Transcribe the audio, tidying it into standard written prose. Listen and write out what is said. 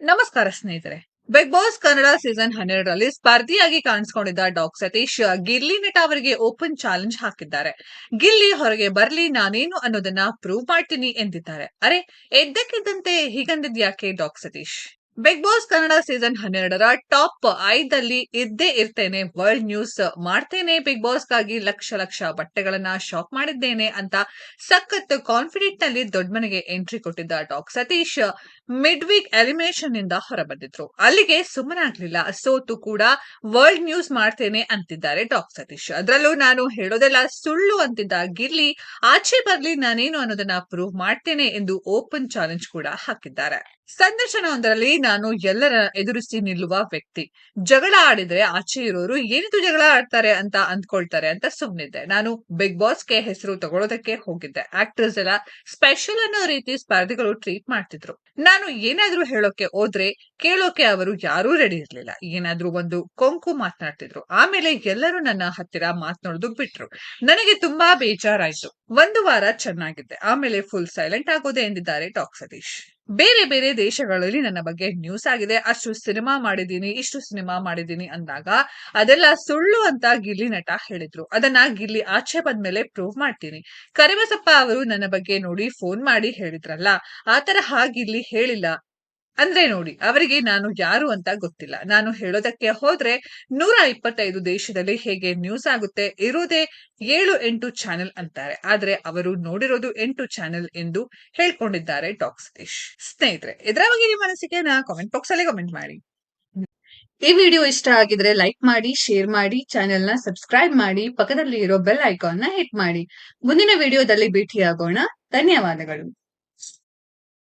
ನಮಸ್ಕಾರ ಸ್ನೇಹಿತರೆ. Big boss Kannada season 12ರಲ್ಲಿ ಸ್ಪರ್ಧಿಯಾಗಿ ಕಾಣಿಸಿಕೊಂಡಿದ್ದ ಡಾಕ್ ಸತೀಶ್ ಗಿಲ್ಲಿ ನಟ ಅವರಿಗೆ ಓಪನ್ ಚಾಲೆಂಜ್ ಹಾಕಿದ್ದಾರೆ. ಗಿಲ್ಲಿ ಹೊರಗೆ ಬರ್ಲಿ, ನಾನೇನು ಅನ್ನೋದನ್ನ ಪ್ರೂವ್ ಮಾಡ್ತೀನಿ ಎಂದಿದ್ದಾರೆ. ಅರೆ, ಎದ್ದಕ್ಕಿದ್ದಂತೆ ಹೀಗಂದಿದ್ಯಾಕೆ dog Satish? Big boss Kannada season 12ರ ಟಾಪ್ 5ಲ್ಲಿ ಇದ್ದೇ ಇರ್ತೇನೆ, ವರ್ಲ್ಡ್ ನ್ಯೂಸ್ ಮಾಡ್ತೇನೆ, ಬಿಗ್ ಬಾಸ್ಗಾಗಿ ಲಕ್ಷ ಲಕ್ಷ ಬಟ್ಟೆಗಳನ್ನ ಶಾಪ್ ಮಾಡಿದ್ದೇನೆ ಅಂತ ಸಖತ್ ಕಾನ್ಫಿಡೆಂಟ್ ನಲ್ಲಿ ದೊಡ್ಡ ಮನೆಗೆ ಎಂಟ್ರಿ ಕೊಟ್ಟಿದ್ದ dog Satish mid week elimination ನಿಂದ ಹೊರಬಂದಿದ್ರು. ಅಲ್ಲಿಗೆ ಸುಮ್ಮನಾಗ್ಲಿಲ್ಲ, ಸೋತು ಕೂಡ ವರ್ಲ್ಡ್ ನ್ಯೂಸ್ ಮಾಡ್ತೇನೆ ಅಂತಿದ್ದಾರೆ ಡಾಕ್ ಸತೀಶ್. ಅದರಲ್ಲೂ ನಾನು ಹೇಳೋದೆಲ್ಲ ಸುಳ್ಳು ಅಂತಿದ್ದ ಗಿಲ್ಲಿ ಆಚೆ ಬರ್ಲಿ, ನಾನೇನು ಅನ್ನೋದನ್ನ ಪ್ರೂವ್ ಮಾಡ್ತೇನೆ ಎಂದು ಓಪನ್ ಚಾಲೆಂಜ್ ಕೂಡ ಹಾಕಿದ್ದಾರೆ. ಸಂದರ್ಶನವೊಂದರಲ್ಲಿ, ನಾನು ಎಲ್ಲರ ಎದುರಿಸಿ ನಿಲ್ಲುವ ವ್ಯಕ್ತಿ, ಜಗಳ ಆಡಿದ್ರೆ ಆಚೆ ಇರೋರು ಏನಿದು ಜಗಳ ಆಡ್ತಾರೆ ಅಂತ ಅಂದ್ಕೊಳ್ತಾರೆ ಅಂತ ಸುಮ್ನಿದ್ದೆ. ನಾನು ಬಿಗ್ ಬಾಸ್ಗೆ ಹೆಸರು ತಗೊಳ್ಳೋದಕ್ಕೆ ಹೋಗಿದ್ದೆ. ಆಕ್ಟರ್ಸ್ ಎಲ್ಲ ಸ್ಪೆಷಲ್ ಅನ್ನೋ ರೀತಿ ಸ್ಪರ್ಧಿಗಳು ಟ್ರೀಟ್ ಮಾಡ್ತಿದ್ರು. ನಾನು ಏನಾದ್ರೂ ಹೇಳೋಕೆ ಹೋದ್ರೆ ಕೇಳೋಕೆ ಅವರು ಯಾರೂ ರೆಡಿ ಇರ್ಲಿಲ್ಲ. ಏನಾದ್ರೂ ಒಂದು ಕೊಂಕು ಮಾತನಾಡ್ತಿದ್ರು. ಆಮೇಲೆ ಎಲ್ಲರೂ ನನ್ನ ಹತ್ತಿರ ಮಾತನಾಡೋದು ಬಿಟ್ರು. ನನಗೆ ತುಂಬಾ ಬೇಜಾರಾಯ್ತು. ಒಂದು ವಾರ ಚೆನ್ನಾಗಿದ್ದೆ, ಆಮೇಲೆ ಫುಲ್ ಸೈಲೆಂಟ್ ಆಗೋದೆ ಎಂದಿದ್ದಾರೆ ಡಾಕ್ ಸತೀಶ್. ಬೇರೆ ಬೇರೆ ದೇಶಗಳಲ್ಲಿ ನನ್ನ ಬಗ್ಗೆ ನ್ಯೂಸ್ ಆಗಿದೆ, ಅಷ್ಟು ಸಿನಿಮಾ ಮಾಡಿದೀನಿ, ಇಷ್ಟು ಸಿನಿಮಾ ಮಾಡಿದೀನಿ ಅಂದಾಗ ಅದೆಲ್ಲ ಸುಳ್ಳು ಅಂತ ಗಿಲ್ಲಿ ನಟ ಹೇಳಿದ್ರು. ಅದನ್ನ ಗಿಲ್ಲಿ ಆಚೆ ಬಂದ್ಮೇಲೆ ಪ್ರೂವ್ ಮಾಡ್ತೀನಿ. ಕರಿಬಸಪ್ಪ ಅವರು ನನ್ನ ಬಗ್ಗೆ ನೋಡಿ ಫೋನ್ ಮಾಡಿ ಹೇಳಿದ್ರಲ್ಲ, ಆ ತರಹ ಗಿಲ್ಲಿ ಹೇಳಿಲ್ಲ. ಅಂದ್ರೆ ನೋಡಿ, ಅವರಿಗೆ ನಾನು ಯಾರು ಅಂತ ಗೊತ್ತಿಲ್ಲ. ನಾನು ಹೇಳೋದಕ್ಕೆ ಹೋದ್ರೆ 125 ದೇಶದಲ್ಲಿ ಹೇಗೆ ನ್ಯೂಸ್ ಆಗುತ್ತೆ, ಇರೋದೇ 7-8 ಚಾನೆಲ್ ಅಂತಾರೆ. ಆದ್ರೆ ಅವರು ನೋಡಿರೋದು 8 ಚಾನೆಲ್ ಎಂದು ಹೇಳ್ಕೊಂಡಿದ್ದಾರೆ ಡಾಕ್ ಸತೀಶ್. ಸ್ನೇಹಿತರೆ, ಇದರ ಬಗ್ಗೆ ನಿಮ್ಮ ಅನಿಸಿಕೆನ ಕಾಮೆಂಟ್ ಬಾಕ್ಸ್ ಅಲ್ಲಿ ಕಾಮೆಂಟ್ ಮಾಡಿ. ಈ ವಿಡಿಯೋ ಇಷ್ಟ ಆಗಿದ್ರೆ ಲೈಕ್ ಮಾಡಿ, ಶೇರ್ ಮಾಡಿ, ಚಾನೆಲ್ ನ ಸಬ್ಸ್ಕ್ರೈಬ್ ಮಾಡಿ, ಪಕ್ಕದಲ್ಲಿ ಇರೋ ಬೆಲ್ ಐಕಾನ್ ನ ಹಿಟ್ ಮಾಡಿ. ಮುಂದಿನ ವಿಡಿಯೋದಲ್ಲಿ ಭೇಟಿಯಾಗೋಣ. ಧನ್ಯವಾದಗಳು.